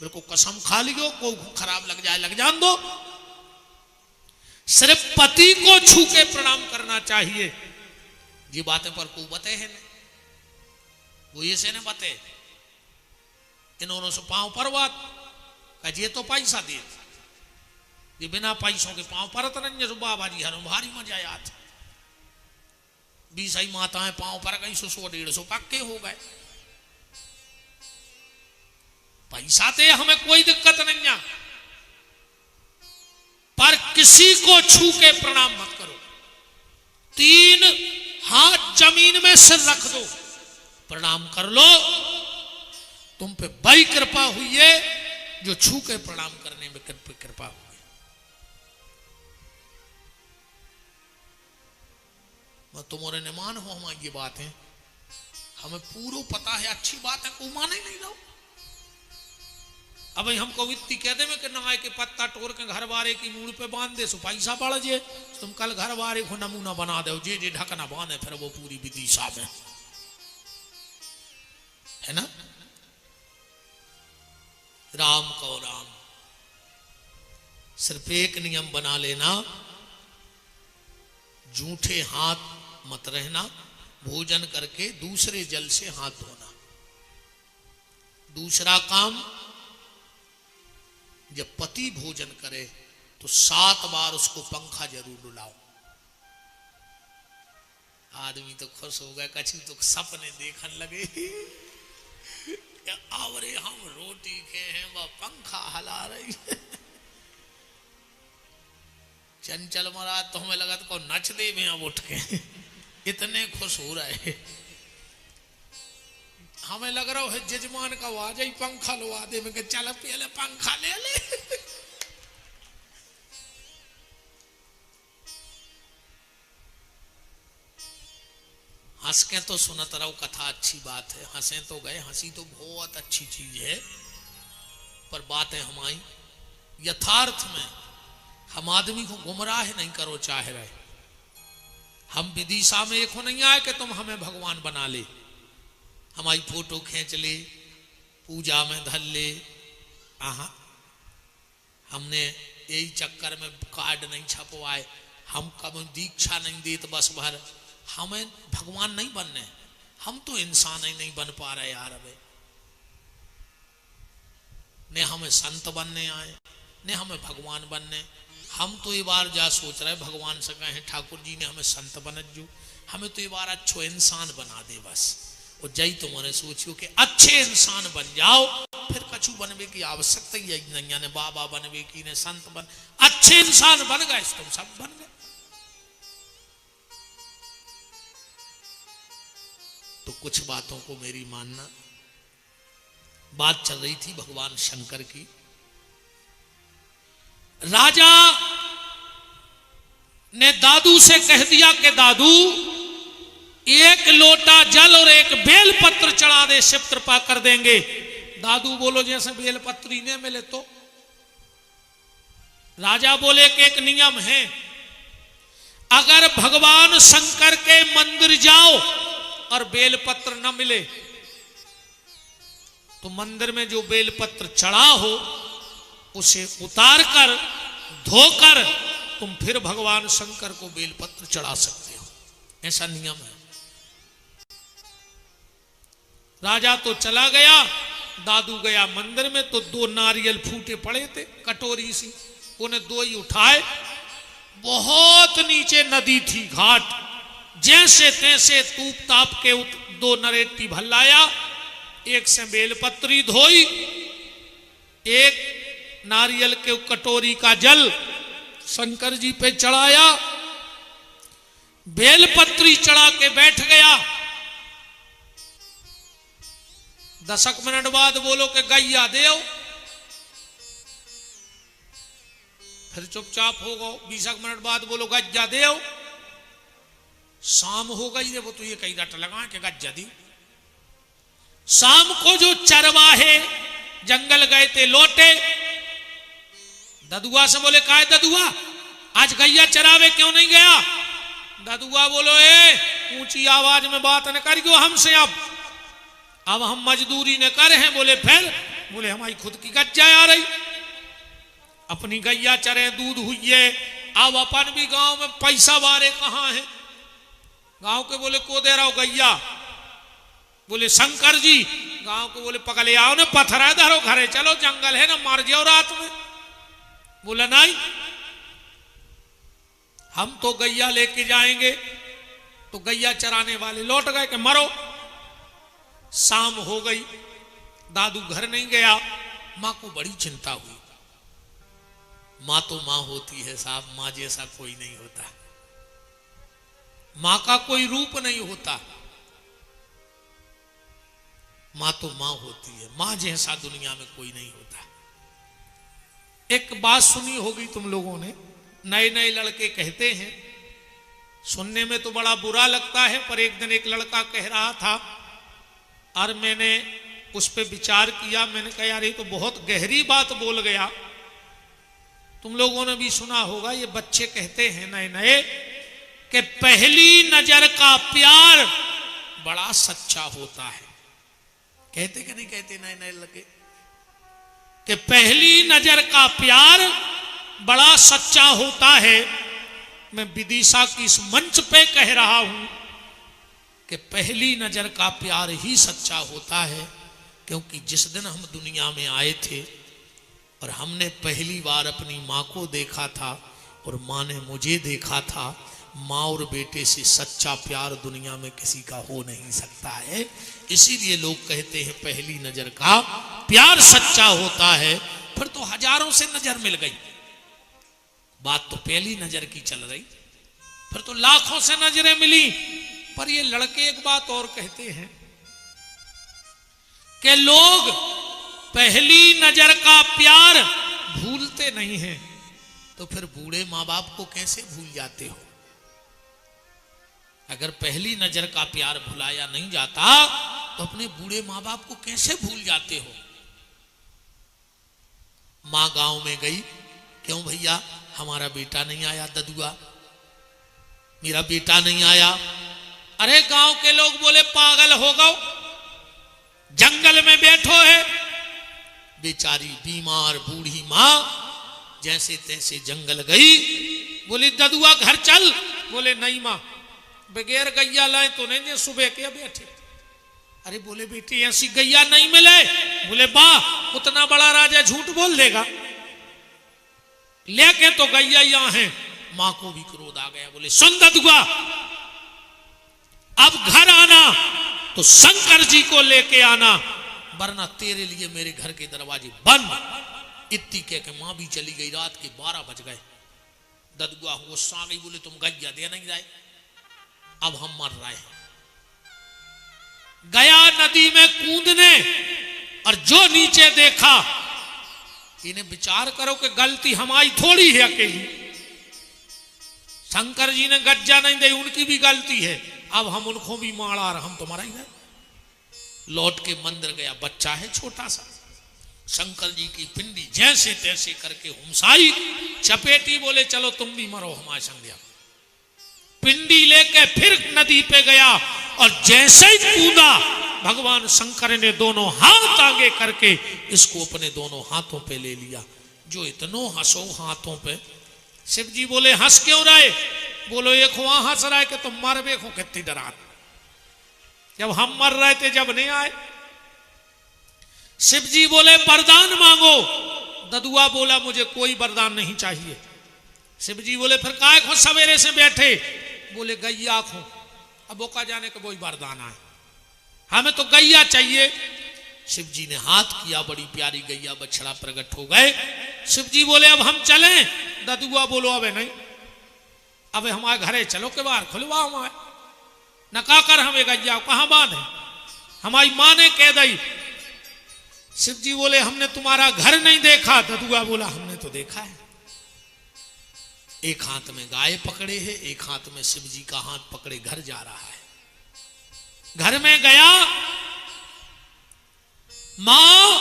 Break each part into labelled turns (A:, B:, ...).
A: मेरे को कसम खा लियो, को खराब लग जाए लग जान दो, सिर्फ पति को छू के प्रणाम करना चाहिए। ये बातें पर को बते हैं वो ये से ने बते इन्होंने से पांव पर बात ये तो पैसा दे, ये बिना पैसों के पांव परत रंज बाबा जी हर भारी मजा आया था। 20 माताएं पांव पर गई, 100-150 पक्के हो गए। पैसा दे हमें कोई दिक्कत नहीं है, पर किसी को छू के प्रणाम मत करो। 3 हाथ जमीन में सिर रख दो, प्रणाम कर लो। तुम पे बड़ी कृपा हुई है जो छू के प्रणाम करने में कृपा हुई। मैं तुम्हारे ने मान हो हमारी ये बात है, हमें पूरा पता है, अच्छी बात है, को माने नहीं लो। अब हमको इतनी कह दे में कि नहाए के पत्ता टोर के घर वारे की मूड़ पे बांध दे, सो पैसा बढ़ जे, तुम कल घर वारे को नमूना बना दो, जे ढकना बांधे, फिर वो पूरी विदिशा में है ना। राम को राम, सिर्फ एक नियम बना लेना, जूठे हाथ मत रहना, भोजन करके दूसरे जल से हाथ धोना। दूसरा काम, जब पति भोजन करे तो 7 बार उसको पंखा जरूर डुलाओ। आदमी तो खुश हो गया, कछु तो सपने देखने लगे, आवरे हम रोटी के हैं वह पंखा हला रही है। चंचल महाराज तो हमें लगा तो नच दे में अब उठ के, इतने खुश हो रहे। हमें लग रहा है जजमान का आवाज ही पंखा लवा दे में, चल पहले पंखा ले ले। हंस के तो सुनत रहो, कथा अच्छी बात है, हंसे तो गए, हंसी तो बहुत अच्छी चीज है, पर बात है हमारी यथार्थ में हम आदमी को गुमराह नहीं करो चाह रहे। हम विदिशा में एक नहीं आए कि तुम हमें भगवान बना ले, हमारी फोटो खींच ले, पूजा में धर ले। हमने यही चक्कर में कार्ड नहीं छपवाए, हम कभी दीक्षा नहीं देते, बस भर हमें भगवान नहीं बनने, हम तो इंसान ही नहीं बन पा रहे यार। अबे ने हमें संत बनने आए, ने हमें भगवान बनने। हम तो ये बार जा सोच रहे भगवान से कहें ठाकुर जी ने हमें संत बनत जो, हमें तो ये बार अच्छो इंसान बना दे बस। और जय तुम्हारे सोचियो कि अच्छे इंसान बन जाओ, फिर कछु बनवे की आवश्यकता ही नहीं है, बाबा बनवे की ने संत बन, अच्छे इंसान बन गए, तुम सब बन गए। तो कुछ बातों को मेरी मानना। बात चल रही थी भगवान शंकर की। राजा ने दादू से कह दिया कि दादू 1 लोटा जल और 1 बेलपत्र चढ़ा दे, शिव कृपा कर देंगे। दादू बोलो जैसे बेलपत्री ने मिले तो। राजा बोले कि एक नियम है, अगर भगवान शंकर के मंदिर जाओ और बेलपत्र न मिले तो मंदिर में जो बेलपत्र चढ़ा हो उसे उतार कर धोकर तुम फिर भगवान शंकर को बेलपत्र चढ़ा सकते हो, ऐसा नियम है। राजा तो चला गया, दादू गया मंदिर में तो 2 नारियल फूटे पड़े थे कटोरी सी, उन्हें 2 ही उठाए। बहुत नीचे नदी थी, घाट, जैसे तैसे तूप ताप के 2 नरेटी भल्लाया, एक से बेलपत्री धोई, एक नारियल के कटोरी का जल शंकर जी पे चढ़ाया, बेलपत्री चढ़ा के बैठ गया। 10 मिनट बाद बोलो कि गैया देव, फिर चुपचाप हो गो। 20 मिनट बाद बोलो गज्जा देव, शाम हो गई है, वो तो ये कई रट लगा के गज्जा दी। शाम को जो चरवाहे जंगल गए थे लौटे, ददुआ से बोले काहे ददुआ आज गैया चरावे क्यों नहीं गया? ददुआ बोलो ए ऊंची आवाज में बात न करियो हमसे, अब हम मजदूरी न कर हैं। बोले फिर बोले हमारी खुद की गज्जा आ रही, अपनी गैया चरे, दूध हुई। अब अपन भी गांव में पैसा वारे कहाँ है, गांव के बोले को दे रहा हो गैया, बोले शंकर जी। गांव के बोले पकड़े आओ ना, पत्थर धरो घरे, चलो जंगल है ना, मर जाओ रात में। बोला नहीं, हम तो गैया लेके जाएंगे। तो गैया चराने वाले लौट गए कि मरो। शाम हो गई, दादू घर नहीं गया। मां को बड़ी चिंता हुई। मां तो मां होती है साहब, मां जैसा कोई नहीं होता, मां का कोई रूप नहीं होता। मां तो मां होती है, मां जैसा दुनिया में कोई नहीं होता। एक बात सुनी होगी तुम लोगों ने, नए नए लड़के कहते हैं, सुनने में तो बड़ा बुरा लगता है, पर एक दिन एक लड़का कह रहा था और मैंने उस पर विचार किया। मैंने कहा यार ये तो बहुत गहरी बात बोल गया। तुम लोगों ने भी सुना होगा, ये बच्चे कहते हैं नए नए कि पहली नजर का प्यार बड़ा सच्चा होता है। कहते कि नहीं कहते नए नए लड़के कि पहली नजर का प्यार बड़ा सच्चा होता है। मैं विदिशा की इस मंच पे कह रहा हूं कि पहली नजर का प्यार ही सच्चा होता है, क्योंकि जिस दिन हम दुनिया में आए थे और हमने पहली बार अपनी मां को देखा था और मां ने मुझे देखा था, मां और बेटे से सच्चा प्यार दुनिया में किसी का हो नहीं सकता है। इसीलिए लोग कहते हैं पहली नजर का प्यार सच्चा होता है। फिर तो हजारों से नजर मिल गई, बात तो पहली नजर की चल रही, फिर तो लाखों से नजरें मिली। पर ये लड़के एक बात और कहते हैं कि लोग पहली नजर का प्यार भूलते नहीं हैं, तो फिर बूढ़े मां बाप को कैसे भूल जाते हो? अगर पहली नजर का प्यार भुलाया नहीं जाता तो अपने बूढ़े मां बाप को कैसे भूल जाते हो? मां गांव में गई, क्यों भैया हमारा बेटा नहीं आया, ददुआ मेरा बेटा नहीं आया। अरे गांव के लोग बोले पागल हो गओ, जंगल में बैठो है। बेचारी बीमार बूढ़ी मां जैसे तैसे जंगल गई। बोली ददुआ घर चल। बोले नहीं मां, बगैर गैया लाए तो नहीं दे, सुबह के बैठे। अरे बोले बेटी ऐसी गैया नहीं मिले। बोले बा उतना बड़ा राजा झूठ बोल देगा, लेके तो गैया यहां है। मां को भी क्रोध आ गया। बोले सुन ददुआ, अब घर आना तो शंकर जी को लेके आना, वरना तेरे लिए मेरे घर के दरवाजे बंद। इतनी कह के मां भी चली गई। रात के 12 बज गए। ददुआ गुस्सा आ गई। बोले तुम गैया दे नहीं जाए, अब हम मर रहे हैं। गया नदी में कूदने, और जो नीचे देखा, इन्हें विचार करो कि गलती हमारी थोड़ी है अकेली। शंकर जी ने गज्जा नहीं दी, उनकी भी गलती है। अब हम उनको भी मारा, हम तो मरा ही गए। लौट के मंदिर गया, बच्चा है छोटा सा। शंकर जी की पिंडी जैसे तैसे करके हुमसाई, चपेटी। बोले चलो तुम भी मरो हमारे संग। पिंडी लेके फिर नदी पे गया, और जैसे ही कूदा, भगवान शंकर ने दोनों हाथ आगे करके इसको अपने दोनों हाथों पे ले लिया। जो इतनो हंसो हाथों पे। शिव जी बोले हंस क्यों रहे? बोलो एक वहां हंस रहा है कि तुम मर देखो कितनी डरा, जब हम मर रहे थे जब नहीं आए। शिव जी बोले वरदान मांगो। ददुआ बोला मुझे कोई वरदान नहीं चाहिए। शिव जी बोले फिर काय खो सवेरे से बैठे? बोले गैया खो। अब वो का जाने का वही वरदान आए, हमें तो गैया चाहिए। शिव जी ने हाथ किया, बड़ी प्यारी गैया बछड़ा प्रकट हो गए। शिव जी बोले अब हम चलें? ददुआ बोलो अबे नहीं, अबे हमारे घरे चलो के बाहर खुलवा हमारे नका कर, हमें गैया कहां बांधे, हमारी मां ने कह दी। शिव जी बोले हमने तुम्हारा घर नहीं देखा। ददुआ बोला हमने तो देखा है। एक हाथ में गाय पकड़े है, एक हाथ में शिव जी का हाथ पकड़े घर जा रहा है। घर में गया, मां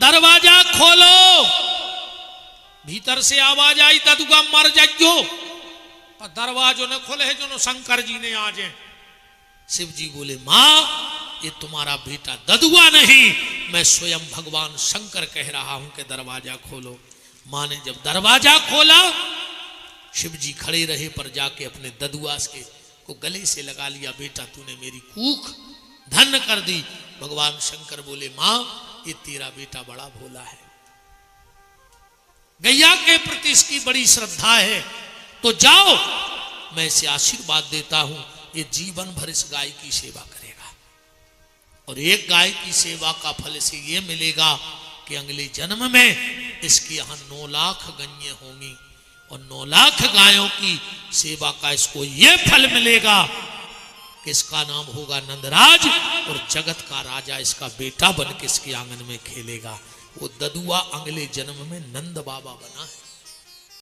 A: दरवाजा खोलो। भीतर से आवाज आई ददुआ मर जाइयो, पर दरवाजो न खोले है जो शंकर जी ने आ जाए। शिव जी बोले मां ये तुम्हारा बेटा ददुआ नहीं, मैं स्वयं भगवान शंकर कह रहा हूं कि दरवाजा खोलो। माँ ने जब दरवाजा खोला, शिव जी खड़े रहे पर जाके अपने ददुआ को गले से लगा लिया, बेटा तूने मेरी कूख धन्य कर दी। भगवान शंकर बोले, माँ ये तेरा बेटा बड़ा भोला है, गैया के प्रति इसकी बड़ी श्रद्धा है, तो जाओ मैं इसे आशीर्वाद देता हूं, ये जीवन भर इस गाय की सेवा करेगा और एक गाय की सेवा का फल इसे ये मिलेगा कि अगले जन्म में इसके यहां 9 लाख गैयें होंगी और 9 लाख गायों की सेवा का इसको ये फल मिलेगा कि इसका नाम होगा नंदराज और जगत का राजा इसका बेटा बन के इसके आंगन में खेलेगा। वो ददुआ अगले जन्म में नंद बाबा बना है।